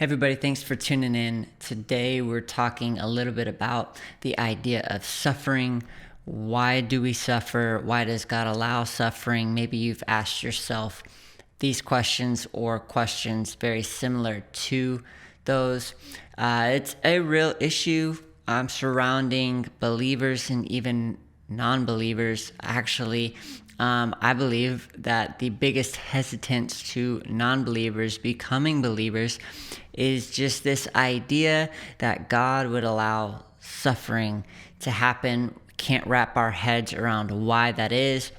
Hey everybody, thanks for tuning in. Today we're talking a little bit about the idea of suffering. Why do we suffer? Why does God allow suffering? Maybe you've asked yourself these questions or questions very similar to those. It's a real issue surrounding believers and even non-believers. Actually, I believe that the biggest hesitance to non-believers becoming believers is just this idea that God would allow suffering to happen. Can't wrap our heads around why that is.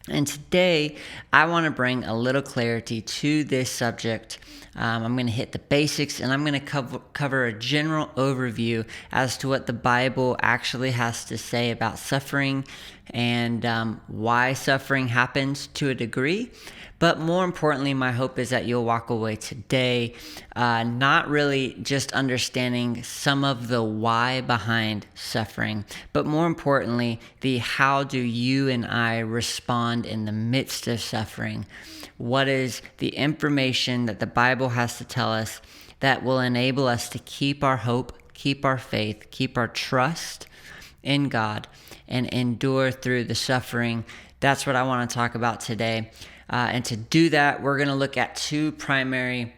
And today, I want to bring a little clarity to this subject. I'm going to hit the basics, and I'm going to cover a general overview as to what the Bible actually has to say about suffering and why suffering happens to a degree. But more importantly, my hope is that you'll walk away today not really just understanding some of the why behind suffering, but more importantly, the how do you and I respond in the midst of suffering. What is the information that the Bible has to tell us that will enable us to keep our hope, keep our faith, keep our trust in God, and endure through the suffering? That's what I want to talk about today. And to do that, we're going to look at two primary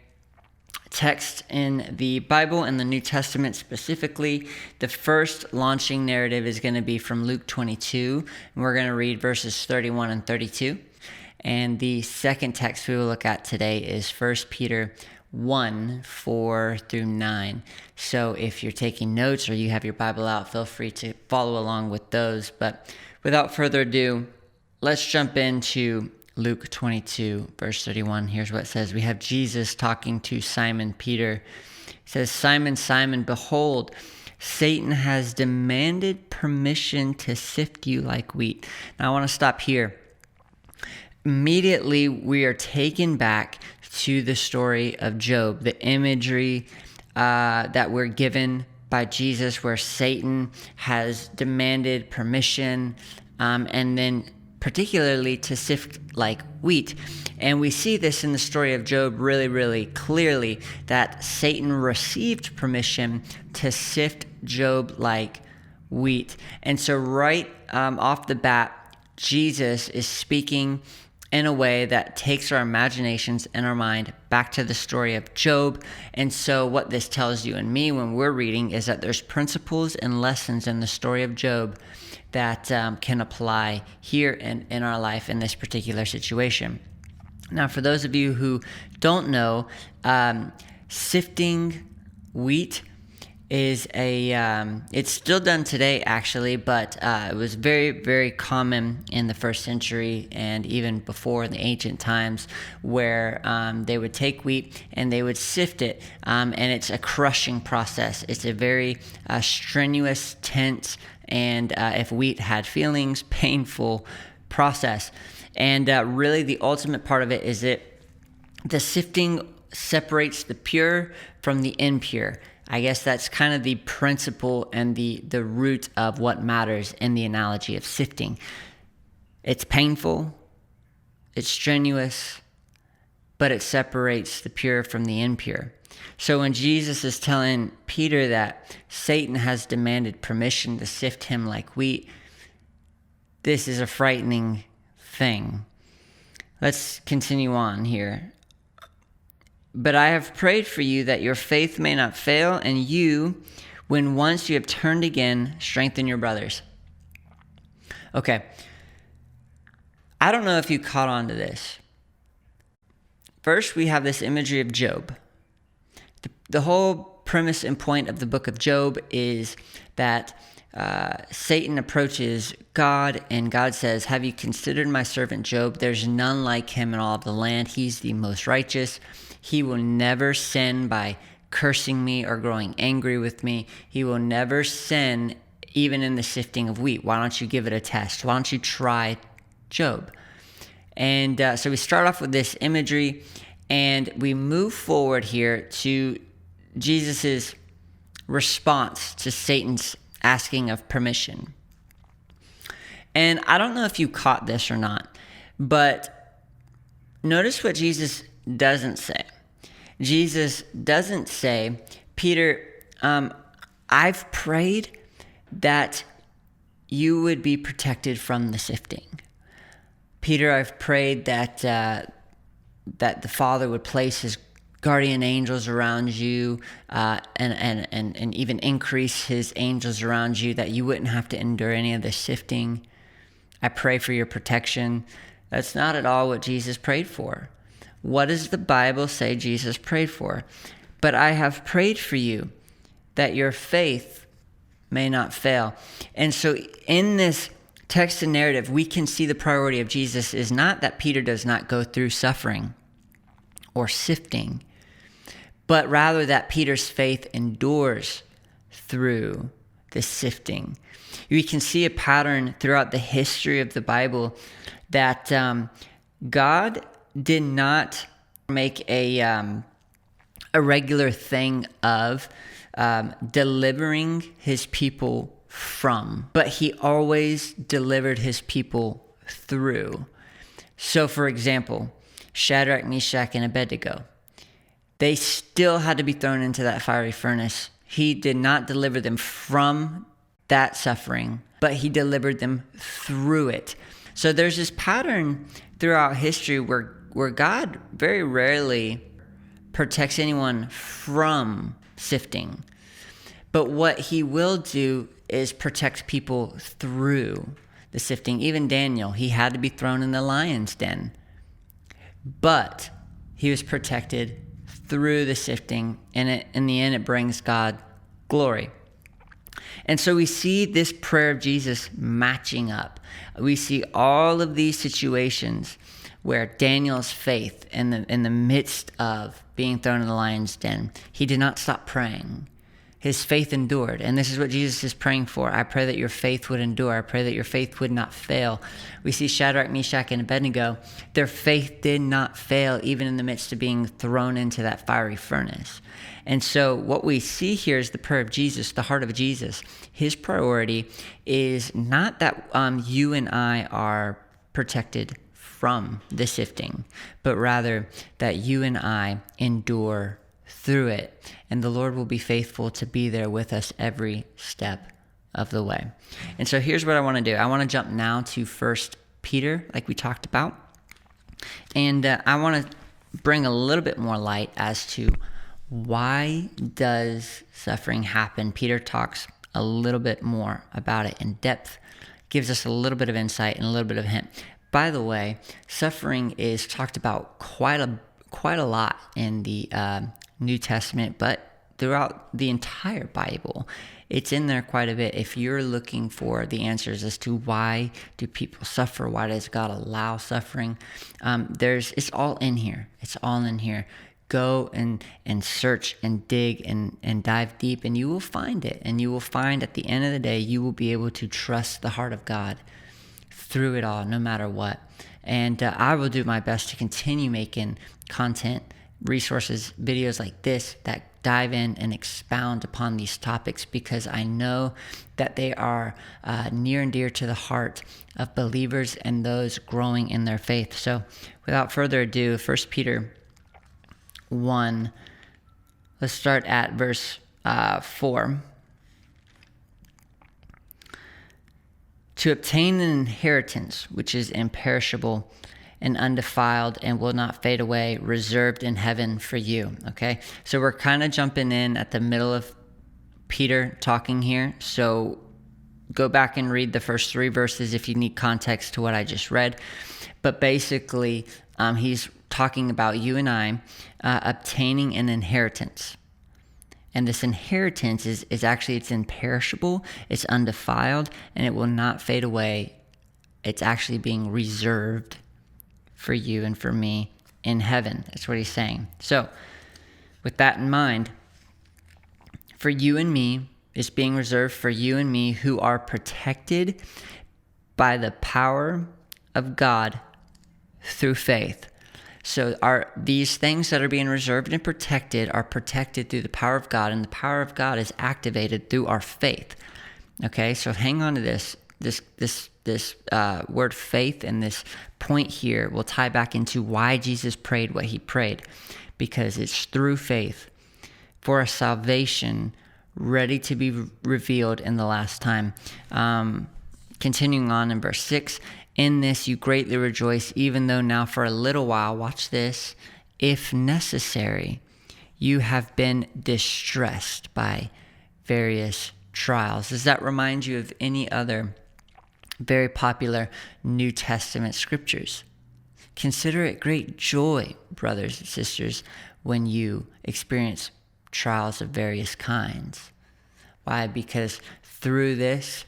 texts in the Bible and the New Testament specifically. The first launching narrative is going to be from Luke 22, and we're going to read verses 31 and 32. And the second text we will look at today is 1 Peter 1, 4 through 9. So if you're taking notes or you have your Bible out, feel free to follow along with those. But without further ado, let's jump into Luke 22, verse 31. Here's what it says. We have Jesus talking to Simon Peter. He says, "Simon, Simon, behold, Satan has demanded permission to sift you like wheat." Now I want to stop here. Immediately, we are taken back to the story of Job, the imagery that we're given by Jesus, where Satan has demanded permission, and then particularly to sift like wheat. And we see this in the story of Job really, really clearly, that Satan received permission to sift Job like wheat. And so right off the bat, Jesus is speaking in a way that takes our imaginations and our mind back to the story of Job. And so what this tells you and me when we're reading is that there's principles and lessons in the story of Job that can apply here in our life in this particular situation. Now, for those of you who don't know, sifting wheat is it's still done today actually, but it was very, very common in the first century and even before in the ancient times, where they would take wheat and they would sift it, and it's a crushing process. It's a very strenuous, tense, and if wheat had feelings, painful process. And really the ultimate part of it is that the sifting separates the pure from the impure. I guess that's kind of the principle and the root of what matters in the analogy of sifting. It's painful, it's strenuous, but it separates the pure from the impure. So when Jesus is telling Peter that Satan has demanded permission to sift him like wheat, this is a frightening thing. Let's continue on here. "But I have prayed for you that your faith may not fail, and you, when once you have turned again, strengthen your brothers." Okay. I don't know if you caught on to this. First, we have this imagery of Job. The whole premise and point of the book of Job is that Satan approaches God, and God says, "Have you considered my servant Job? There's none like him in all of the land. He's the most righteous. He will never sin by cursing me or growing angry with me. He will never sin even in the sifting of wheat. Why don't you give it a test? Why don't you try Job?" And so we start off with this imagery, and we move forward here to Jesus's response to Satan's asking of permission. And I don't know if you caught this or not, but notice what Jesus doesn't say. Jesus doesn't say, Peter, I've prayed that you would be protected from the sifting. Peter, I've prayed that that the Father would place his guardian angels around you, and even increase his angels around you, that you wouldn't have to endure any of the sifting. I pray for your protection. That's not at all what Jesus prayed for. What does the Bible say Jesus prayed for? But I have prayed for you that your faith may not fail. And so in this text and narrative, we can see the priority of Jesus is not that Peter does not go through suffering or sifting, but rather that Peter's faith endures through the sifting. We can see a pattern throughout the history of the Bible that God did not make a regular thing of delivering his people from, but he always delivered his people through. So, for example, Shadrach, Meshach, and Abednego, they still had to be thrown into that fiery furnace. He did not deliver them from that suffering, but he delivered them through it. So there's this pattern throughout history where God very rarely protects anyone from sifting. But what he will do is protect people through the sifting. Even Daniel, he had to be thrown in the lion's den, but he was protected through the sifting, and in the end, it brings God glory. And so we see this prayer of Jesus matching up. We see all of these situations where Daniel's faith in the midst of being thrown in the lion's den, he did not stop praying. His faith endured. And this is what Jesus is praying for. I pray that your faith would endure. I pray that your faith would not fail. We see Shadrach, Meshach, and Abednego. Their faith did not fail even in the midst of being thrown into that fiery furnace. And so what we see here is the prayer of Jesus, the heart of Jesus. His priority is not that you and I are protected from the sifting, but rather that you and I endure through it, and the Lord will be faithful to be there with us every step of the way. And so here's what I want to do. I want to jump now to 1 Peter, like we talked about, and I want to bring a little bit more light as to why does suffering happen. Peter talks a little bit more about it in depth, gives us a little bit of insight and a little bit of hint. By the way, suffering is talked about quite a lot in the New Testament, but throughout the entire Bible, it's in there quite a bit. If you're looking for the answers as to why do people suffer, why does God allow suffering, it's all in here. It's all in here. Go and search and dig and dive deep, and you will find it. And you will find at the end of the day, you will be able to trust the heart of God through it all, no matter what. And I will do my best to continue making content, resources, videos like this that dive in and expound upon these topics, because I know that they are near and dear to the heart of believers and those growing in their faith. So without further ado, 1 Peter 1, let's start at verse 4. To obtain an inheritance which is imperishable and undefiled and will not fade away, reserved in heaven for you. Okay, so we're kind of jumping in at the middle of Peter talking here. So go back and read the first 3 verses if you need context to what I just read. But basically, he's talking about you and I obtaining an inheritance. And this inheritance is actually, it's imperishable, it's undefiled, and it will not fade away. It's actually being reserved for you and for me in heaven. That's what he's saying. So with that in mind, for you and me, it's being reserved for you and me who are protected by the power of God through faith. So these things that are being reserved and protected are protected through the power of God, and the power of God is activated through our faith. Okay, so hang on to this. this word faith and this point here will tie back into why Jesus prayed what he prayed, because it's through faith for a salvation ready to be revealed in the last time. Continuing on in verse 6, in this you greatly rejoice, even though now for a little while, watch this, if necessary, you have been distressed by various trials. Does that remind you of any other very popular New Testament scriptures? Consider it great joy, brothers and sisters, when you experience trials of various kinds. Why? Because through this,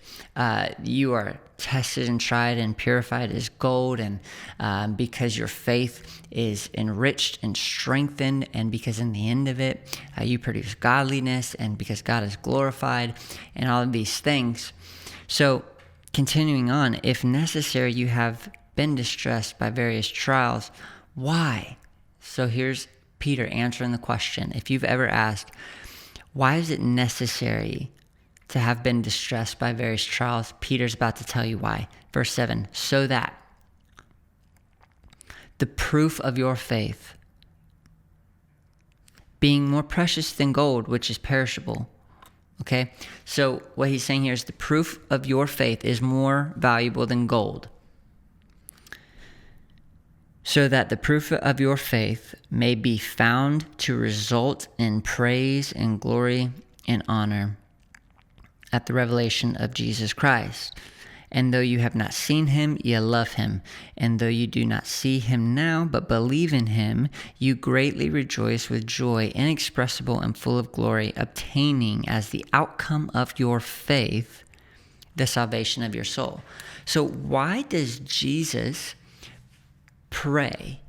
you are tested and tried and purified as gold, and because your faith is enriched and strengthened, and because in the end of it, you produce godliness, and because God is glorified, and all of these things. So, continuing on, if necessary, you have been distressed by various trials. Why? So here's Peter answering the question. If you've ever asked, why is it necessary to have been distressed by various trials? Peter's about to tell you why. Verse 7, so that the proof of your faith, being more precious than gold, which is perishable. Okay? So what he's saying here is the proof of your faith is more valuable than gold. So that the proof of your faith may be found to result in praise and glory and honor at the revelation of Jesus Christ. And though you have not seen him, ye love him. And though you do not see him now, but believe in him, you greatly rejoice with joy inexpressible and full of glory, obtaining as the outcome of your faith the salvation of your soul. So why does Jesus pray?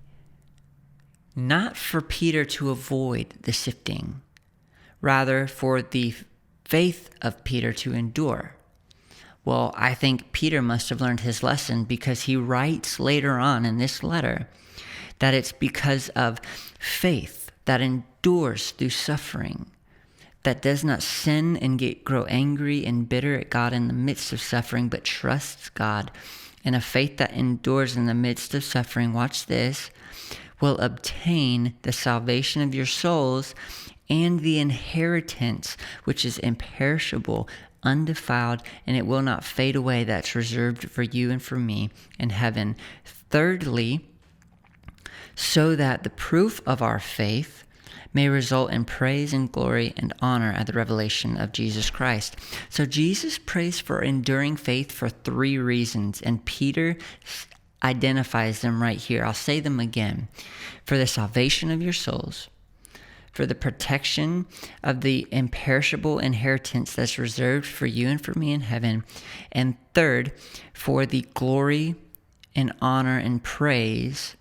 Not for Peter to avoid the sifting, rather for the faith of Peter to endure. Well, I think Peter must have learned his lesson, because he writes later on in this letter that it's because of faith that endures through suffering, that does not sin and grow angry and bitter at God in the midst of suffering, but trusts God. And a faith that endures in the midst of suffering, watch this, will obtain the salvation of your souls and the inheritance, which is imperishable, undefiled, and it will not fade away, that's reserved for you and for me in heaven. Thirdly, so that the proof of our faith may result in praise and glory and honor at the revelation of Jesus Christ. So Jesus prays for enduring faith for 3 reasons, and Peter identifies them right here. I'll say them again. For the salvation of your souls, for the protection of the imperishable inheritance that's reserved for you and for me in heaven, and third, for the glory and honor and praise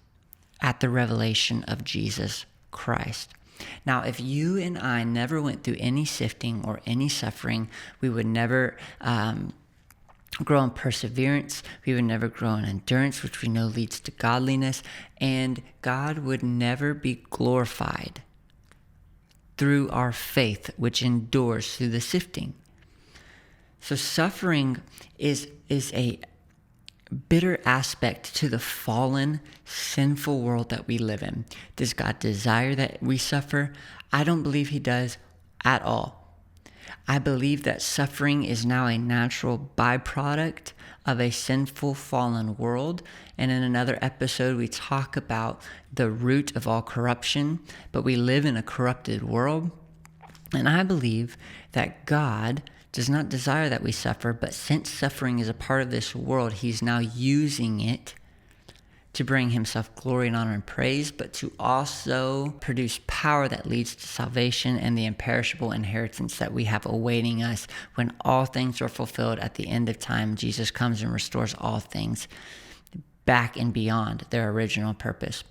at the revelation of Jesus Christ. Now, if you and I never went through any sifting or any suffering, we would never grow in perseverance. We would never grow in endurance, which we know leads to godliness. And God would never be glorified through our faith, which endures through the sifting. So suffering is a bitter aspect to the fallen, sinful world that we live in. Does God desire that we suffer? I don't believe he does at all. I believe that suffering is now a natural byproduct of a sinful, fallen world. And in another episode, we talk about the root of all corruption, but we live in a corrupted world. And I believe that God does not desire that we suffer, but since suffering is a part of this world, he's now using it to bring himself glory and honor and praise, but to also produce power that leads to salvation and the imperishable inheritance that we have awaiting us when all things are fulfilled at the end of time. Jesus comes and restores all things back and beyond their original purpose.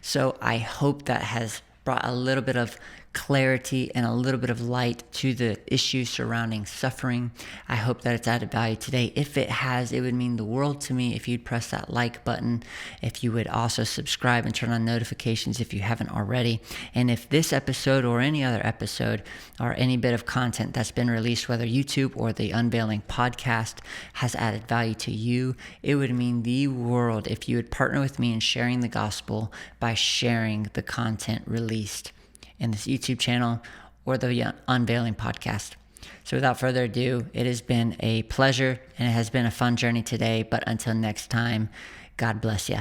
So I hope that has brought a little bit of clarity and a little bit of light to the issue surrounding suffering. I hope that it's added value today. If it has, it would mean the world to me if you'd press that like button, if you would also subscribe and turn on notifications if you haven't already. And if this episode or any other episode or any bit of content that's been released, whether YouTube or the Unveiling podcast, has added value to you, it would mean the world if you would partner with me in sharing the gospel by sharing the content released in this YouTube channel or the Unveiling podcast. So without further ado, it has been a pleasure and it has been a fun journey today. But until next time, God bless you.